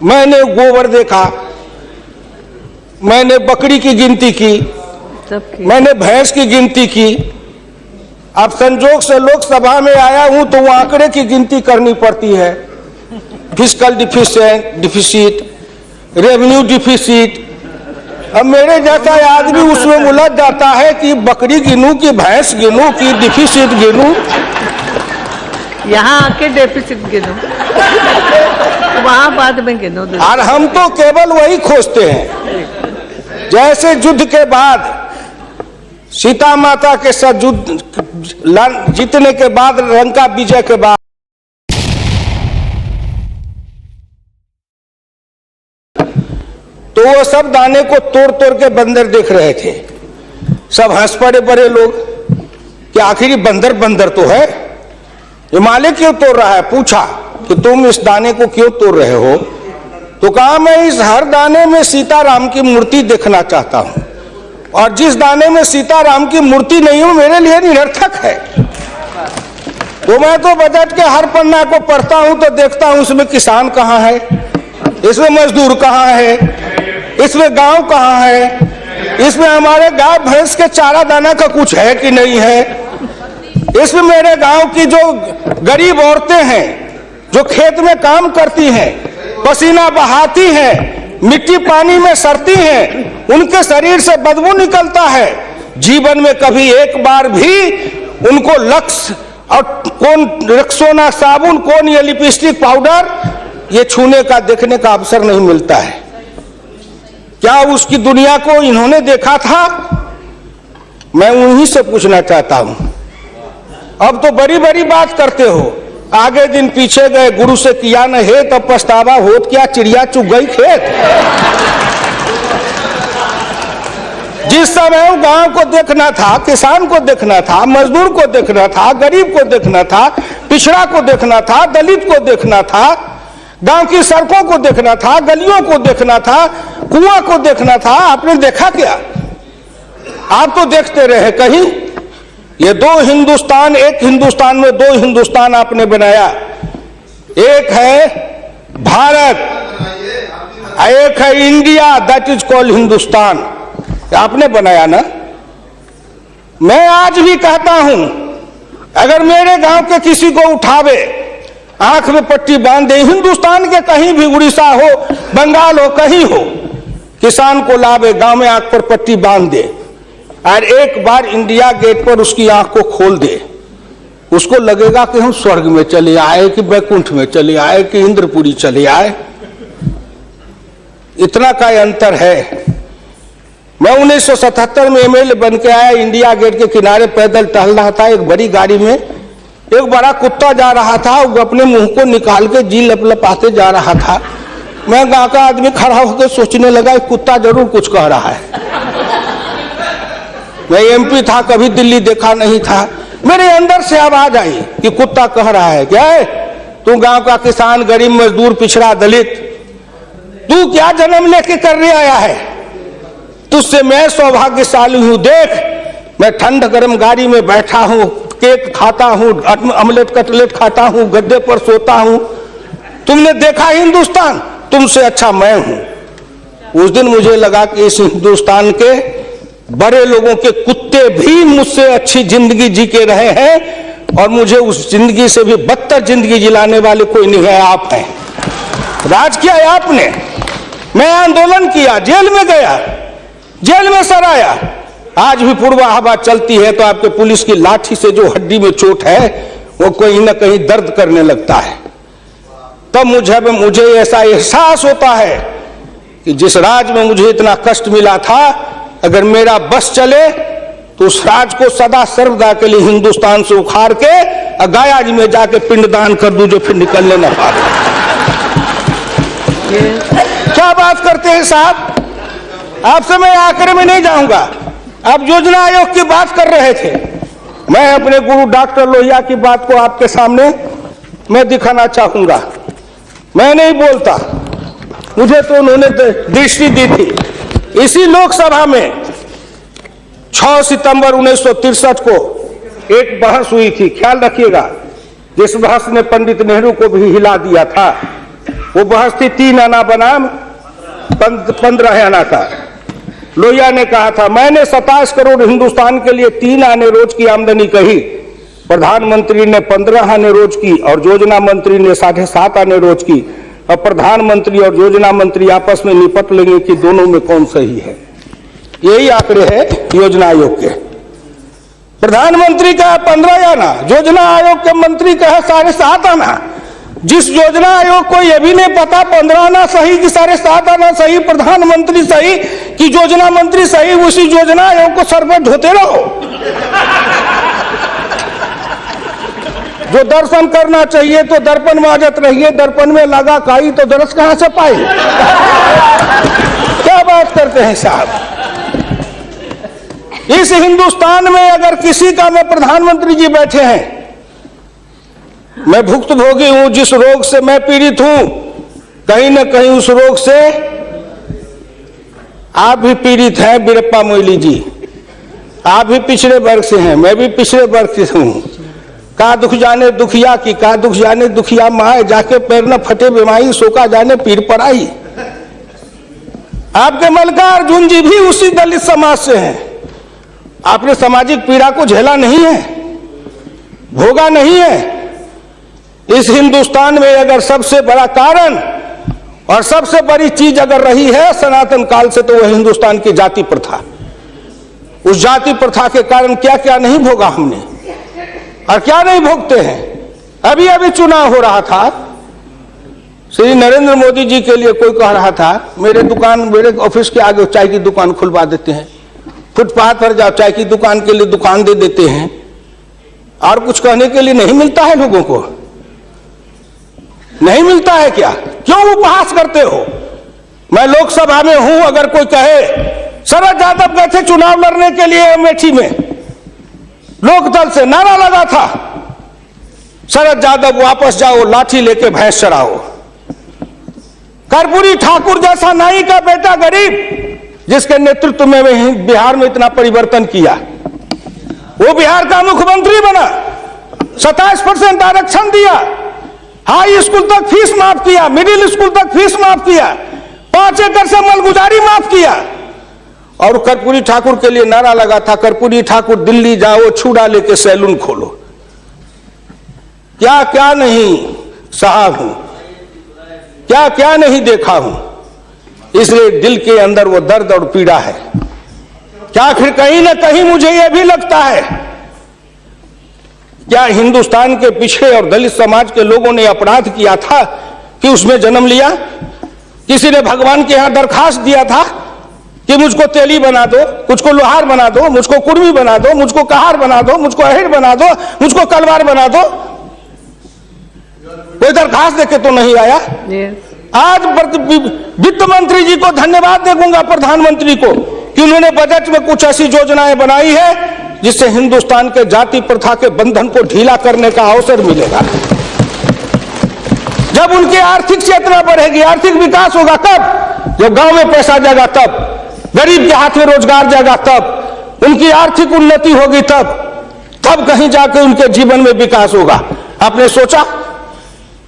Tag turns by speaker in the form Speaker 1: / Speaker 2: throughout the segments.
Speaker 1: मैंने गोबर देखा, मैंने बकरी की गिनती की, मैंने भैंस की गिनती की। अब संजोग से लोकसभा में आया हूं तो वो आंकड़े की गिनती करनी पड़ती है। Fiscal deficit, revenue deficit. अब मेरे जैसा आदमी उसमें उलझ जाता है कि बकरी गिनूं कि भैंस गिनूं कि डिफिसिट गिनूं।
Speaker 2: यहाँ आके डेफिसिट गिनो, वहां बाद में गिनो।
Speaker 1: और हम तो केवल वही खोजते हैं, जैसे युद्ध के बाद सीता माता के साथ युद्ध जीतने के बाद, लंका विजय के बाद तो वो सब दाने को तोड़ तोड़ के बंदर देख रहे थे। सब हंस पड़े बड़े लोग कि आखिर बंदर बंदर तो है, हिमालय क्यों तोड़ रहा है। पूछा कि तुम इस दाने को क्यों तोड़ रहे हो, तो कहा मैं इस हर दाने में सीताराम की मूर्ति देखना चाहता हूं, और जिस दाने में सीताराम की मूर्ति नहीं हो मेरे लिए निरर्थक है। तो मैं तो बजट के हर पन्ना को पढ़ता हूं तो देखता हूं इसमें किसान कहाँ है, इसमें मजदूर कहाँ है, इसमें गांव कहाँ है, इसमें हमारे गाय भैंस के चारा दाना का कुछ है कि नहीं है, इसमें मेरे गांव की जो गरीब औरतें हैं जो खेत में काम करती हैं, पसीना बहाती हैं, मिट्टी पानी में सड़ती हैं, उनके शरीर से बदबू निकलता है। जीवन में कभी एक बार भी उनको लक्स और कौन रेक्सोना साबुन, कौन ये लिपस्टिक पाउडर ये छूने का देखने का अवसर नहीं मिलता है। क्या उसकी दुनिया को इन्होंने देखा था? मैं उन्हीं से पूछना चाहता हूं। अब तो बड़ी बड़ी बात करते हो, आगे दिन पीछे गए, गुरु से किया न है तब पछतावा होत क्या, चिड़िया चुग गई खेत। जिस समय गांव को देखना था, किसान को देखना था, मजदूर को देखना था, गरीब को देखना था, पिछड़ा को देखना था, दलित को देखना था, गांव की सड़कों को देखना था, गलियों को देखना था, कुआं को देखना था, आपने देखा क्या? आप तो देखते रहे कहीं। ये दो हिंदुस्तान, एक हिंदुस्तान में दो हिंदुस्तान आपने बनाया। एक है भारत, एक है India, that is called Hindustan. आपने बनाया ना। मैं आज भी कहता हूं, अगर मेरे गांव के किसी को उठावे, आंख में पट्टी बांध दे, हिंदुस्तान के कहीं भी, उड़ीसा हो, बंगाल हो, कहीं हो, किसान को लावे, गांव में आंख पर पट्टी बांध दे और एक बार इंडिया गेट पर उसकी आंख को खोल दे, उसको लगेगा कि हम स्वर्ग में चले आए, कि बैकुंठ में चले आए, कि इंद्रपुरी चले आए। इतना का अंतर है। मैं 1977 में एमएलए बन के आया, इंडिया गेट के किनारे पैदल टहल रहा था, एक बड़ी गाड़ी में एक बड़ा कुत्ता जा रहा था, वो अपने मुंह को निकाल के जी लपलपाते जा रहा था। मैं गांव का आदमी खड़ा होकर सोचने लगा, कुत्ता जरूर कुछ कह रहा है। मैं एमपी था, कभी दिल्ली देखा नहीं था, मेरे अंदर से आवाज आई कि कुत्ता कह रहा है, क्या है तू गांव का किसान, गरीब, मजदूर, पिछड़ा, दलित, तू क्या जन्म लेके करने आया है? तुझसे मैं सौभाग्यशाली हूं। देख, मैं ठंड गर्म गाड़ी में बैठा हूं, केक खाता हूं, ऑमलेट कटलेट खाता हूं, गद्दे पर सोता हूं। तुमने देखा हिंदुस्तान, तुमसे अच्छा मैं हूं। उस दिन मुझे लगा कि इस हिंदुस्तान के बड़े लोगों के कुत्ते भी मुझसे अच्छी जिंदगी जी के रहे हैं, और मुझे उस जिंदगी से भी बदतर जिंदगी जिलाने वाले कोई नहीं है, आप हैं। राज किया है आपने। मैं आंदोलन किया, जेल में गया, जेल में सराया। आज भी पूर्वा हवा चलती है तो आपके पुलिस की लाठी से जो हड्डी में चोट है वो कहीं ना कहीं दर्द करने लगता है। तब मुझे ऐसा एहसास होता है कि जिस राज में मुझे इतना कष्ट मिला था, अगर मेरा बस चले तो उस राज को सदा सर्वदा के लिए हिंदुस्तान से उखाड़ के गया जी में जाके पिंडदान कर दूं, जो फिर निकलने न पाए। क्या बात करते हैं साहब? आपसे मैं आंकड़े में नहीं जाऊंगा। आप योजना आयोग की बात कर रहे थे, मैं अपने गुरु डॉक्टर लोहिया की बात को आपके सामने मैं दिखाना चाहूंगा। मैं नहीं बोलता, मुझे तो उन्होंने दृष्टि दी थी। इसी लोकसभा में 6 सितंबर 1963 को एक बहस हुई थी, ख्याल रखिएगा। जिस बहस ने पंडित नेहरू को भी हिला दिया था, वो बहस थी 3 आना बनाम 15 आना का। लोहिया ने कहा था, मैंने 27 करोड़ हिंदुस्तान के लिए 3 आने रोज की आमदनी कही, प्रधानमंत्री ने 15 आने रोज की और योजना मंत्री ने 7.5 आने रोज की। अब प्रधानमंत्री और योजना मंत्री आपस में निपट लेंगे कि दोनों में कौन सही है। यही आंकड़े हैं योजना आयोग के। प्रधानमंत्री का 15 आना, योजना आयोग के मंत्री का है 7.5 आना। जिस योजना आयोग को यह भी नहीं पता 15 आना सही कि 7.5 आना सही, प्रधानमंत्री सही कि योजना मंत्री सही, उसी योजना आयोग को सर पर ढोते रहो। जो दर्शन करना चाहिए तो दर्पण माजत रहिए, दर्पण में लगा काई तो दरस कहां से पाई। क्या बात करते हैं साहब। इस हिंदुस्तान में अगर किसी का में प्रधानमंत्री जी बैठे हैं, मैं भुक्तभोगी हूं, जिस रोग से मैं पीड़ित हूं, कहीं न कहीं उस रोग से आप भी पीड़ित हैं। बीरप्पा मोइली जी, आप भी पिछड़े वर्ग से हैं, मैं भी पिछड़े वर्ग से हूं। का दुख जाने दुखिया की, का दुख जाने दुखिया माए, जाके पैर न फटे बीमारी, सोका जाने पीर पर आई। आपके मल्लिकार्जुन जी भी उसी दलित समाज से हैं। आपने सामाजिक पीड़ा को झेला नहीं है, भोगा नहीं है। इस हिंदुस्तान में अगर सबसे बड़ा कारण और सबसे बड़ी चीज अगर रही है सनातन काल से, तो वह हिंदुस्तान की जाति प्रथा। उस जाति प्रथा के कारण क्या क्या नहीं भोगा हमने और क्या नहीं भोगते हैं। अभी अभी चुनाव हो रहा था, श्री नरेंद्र मोदी जी के लिए कोई कह रहा था, मेरे ऑफिस के आगे चाय की दुकान खुलवा देते हैं, फुटपाथ पर जाओ चाय की दुकान के लिए दुकान दे देते हैं, और कुछ कहने के लिए नहीं मिलता है लोगों को। नहीं मिलता है क्या? क्यों उपहास करते हो? मैं लोकसभा में हूं, अगर कोई कहे शरद यादव गए थे चुनाव लड़ने के लिए अमेठी में, लोकदल से नारा लगा था, शरद यादव वापस जाओ, लाठी लेके भैंस चराओ। कर्पूरी ठाकुर जैसा नाई का बेटा गरीब, जिसके नेतृत्व में बिहार में इतना परिवर्तन किया, वो बिहार का मुख्यमंत्री बना, 27% आरक्षण दिया, हाई स्कूल तक फीस माफ किया, मिडिल स्कूल तक फीस माफ किया, 5 एकड़ से मलगुजारी माफ किया। और कर्पूरी ठाकुर के लिए नारा लगा था, कर्पूरी ठाकुर दिल्ली जाओ, छुड़ा लेके सैलून खोलो। क्या क्या नहीं सहा हूं, क्या क्या नहीं देखा हूं, इसलिए दिल के अंदर वो दर्द और पीड़ा है। क्या फिर कहीं ना कहीं मुझे यह भी लगता है, क्या हिंदुस्तान के पिछड़े और दलित समाज के लोगों ने अपराध किया था कि उसमें जन्म लिया? किसी ने भगवान के यहां दरखास्त दिया था कि मुझको तेली बना दो, मुझको लोहार बना दो, मुझको कुर्मी बना दो, मुझको कहार बना दो, मुझको अहिर बना दो, मुझको कलवार बना दो? कोई दरखास्त देके तो नहीं आया। आज वित्त मंत्री जी को धन्यवाद दूंगा, प्रधानमंत्री को, कि उन्होंने बजट में कुछ ऐसी योजनाएं बनाई है जिससे हिंदुस्तान के जाति प्रथा के बंधन को ढीला करने का अवसर मिलेगा। जब उनकी आर्थिक चेतना बढ़ेगी, आर्थिक विकास होगा कब? जब गांव में पैसा जाएगा, तब गरीब के हाथ में रोजगार जाएगा, तब उनकी आर्थिक उन्नति होगी, तब कहीं जाके उनके जीवन में विकास होगा। आपने सोचा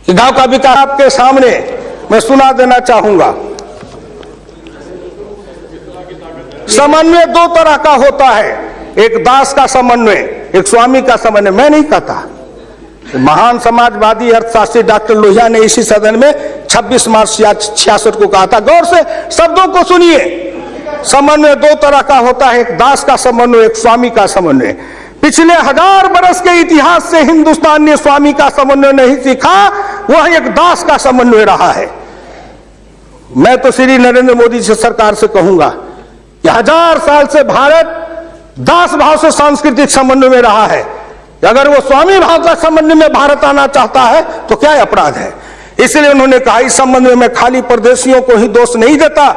Speaker 1: कि गांव का विकास आपके सामने मैं सुना देना चाहूंगा। समन्वय 2 तरह का होता है, एक दास का समन्वय, एक स्वामी का समन्वय। मैं नहीं कहता, महान समाजवादी अर्थशास्त्री डॉक्टर लोहिया ने इसी सदन में 26 मार्च 66 को कहा था। गौर से शब्दों को सुनिए। समन्वय 2 तरह का होता है, एक दास का समन्वय, एक स्वामी का समन्वय। पिछले 1000 बरस के इतिहास से हिंदुस्तान ने स्वामी का समन्वय नहीं सीखा, वह एक दास का समन्वय रहा है। मैं तो श्री नरेंद्र मोदी जी सरकार से कहूंगा कि 1000 साल से भारत दास भाव से सांस्कृतिक समन्वय में रहा है। अगर वो स्वामी भाव का समन्वय में भारत आना चाहता है तो क्या अपराध है? इसलिए उन्होंने कहा, इस समन्वय में खाली परदेशियों को ही दोष नहीं देता,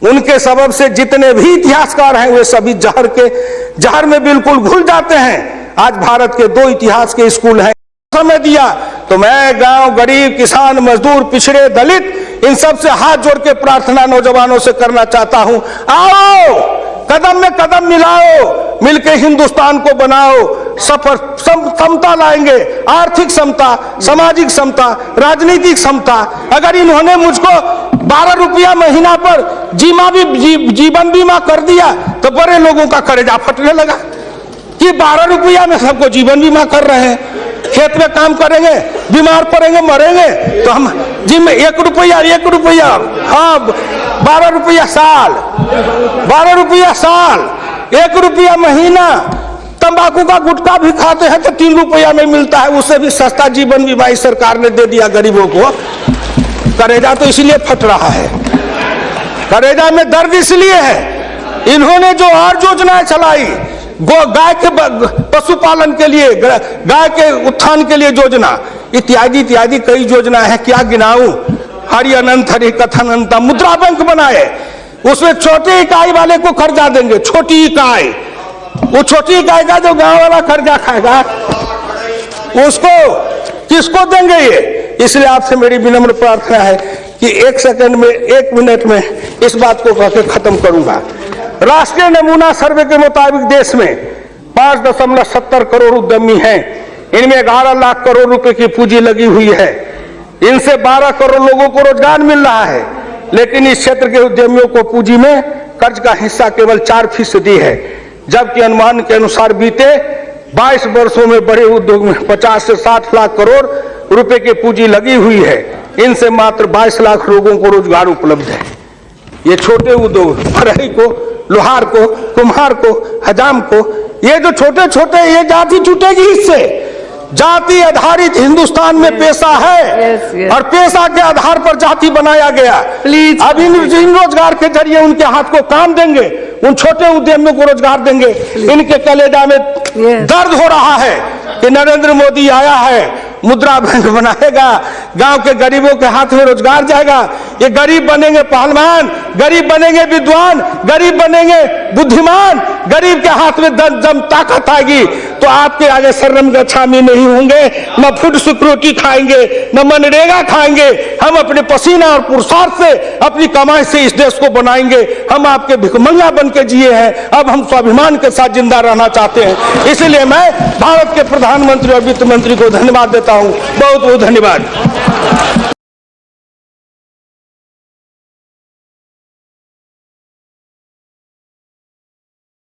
Speaker 1: उनके सबब से जितने भी इतिहासकार हैं वे सभी जहर में बिल्कुल घुल जाते हैं। आज भारत के 2 इतिहास के स्कूल हैं। समय दिया तो मैं गांव, गरीब, किसान, मजदूर, पिछड़े, दलित, इन सब से हाथ जोड़ के प्रार्थना नौजवानों से करना चाहता हूं, आओ कदम में कदम मिलाओ, मिलके हिंदुस्तान को बनाओ। समता लाएंगे, आर्थिक समता, सामाजिक समता, राजनीतिक समता। अगर इन्होंने मुझको 12 रुपया महीना पर जीवन बीमा कर दिया तो बड़े लोगों का कलेजा फटने लगा कि 12 रुपया में सबको जीवन बीमा कर रहे हैं। खेत में काम करेंगे, बीमार पड़ेंगे, मरेंगे तो हम जिम 1 रुपया, हाँ 12 रुपया साल, 12 रुपया साल, 1 रुपया महीना। तंबाकू का गुटखा भी खाते हैं तो 3 रुपया में मिलता है, उससे भी सस्ता जीवन बीमा इस सरकार ने दे दिया गरीबों को। कलेजा तो इसलिए फट रहा है, कलेजा में दर्द इसलिए है इन्होंने जो और योजनाएं चलाई, गाय के पशुपालन के लिए, गाय के उत्थान के लिए योजना, इत्यादि इत्यादि कई योजनाएं हैं, क्या गिनाऊं। हरि अनंत हरि कथन अनंत। मुद्रा बैंक बनाए, उसमें छोटी इकाई वाले को कर्जा देंगे, छोटी इकाई, वो छोटी इकाई का जो गांव वाला कर्जा खाएगा उसको किसको देंगे ये। इसलिए आपसे मेरी विनम्र प्रार्थना है कि 1 सेकंड में, 1 मिनट में इस बात को कहकर खत्म करूंगा। राष्ट्रीय नमूना सर्वे के मुताबिक देश में 5.70 करोड़ उद्यमी हैं। इनमें 11 लाख करोड़ रुपए की पूंजी लगी हुई है। इनसे 12 करोड़ लोगों को रोजगार मिल रहा है, लेकिन इस क्षेत्र के उद्यमियों को पूंजी में कर्ज का हिस्सा केवल 4% है, जबकि अनुमान के अनुसार बीते 22 वर्षों में बड़े उद्योग में 50 से 60 लाख करोड़ रुपए की पूंजी लगी हुई है। इनसे मात्र 22 लाख लोगों को रोजगार उपलब्ध है। ये छोटे उद्योग, फरहई को, लोहार को, कुम्हार को, हजाम को, ये जो छोटे छोटे, ये जाति छूटेगी इससे। जाति आधारित हिंदुस्तान में पेशा है और पेशा के आधार पर जाति बनाया गया। अब इन रोजगार के जरिए उनके हाथ को काम देंगे, उन छोटे उद्यमियों को रोजगार देंगे। इनके कलेजा में दर्द हो रहा है कि नरेंद्र मोदी आया है, मुद्रा बैंक बनाएगा, गांव के गरीबों के हाथ में रोजगार जाएगा। ये गरीब बनेंगे पहलवान, गरीब बनेंगे विद्वान, गरीब बनेंगे बुद्धिमान, गरीब के हाथ में दम ताकत आएगी तो आपके आगे शर्म गच्छामी नहीं होंगे, न फूड सिक्योरिटी खाएंगे, न मनरेगा खाएंगे। हम अपने पसीना और पुरुषार्थ से, अपनी कमाई से इस देश को बनाएंगे। हम आपके भिखमंगा बन के जिए हैं, अब हम स्वाभिमान के साथ जिंदा रहना चाहते हैं। इसलिए मैं भारत के प्रधानमंत्री और वित्त मंत्री को धन्यवाद देता हूं। बहुत बहुत धन्यवाद।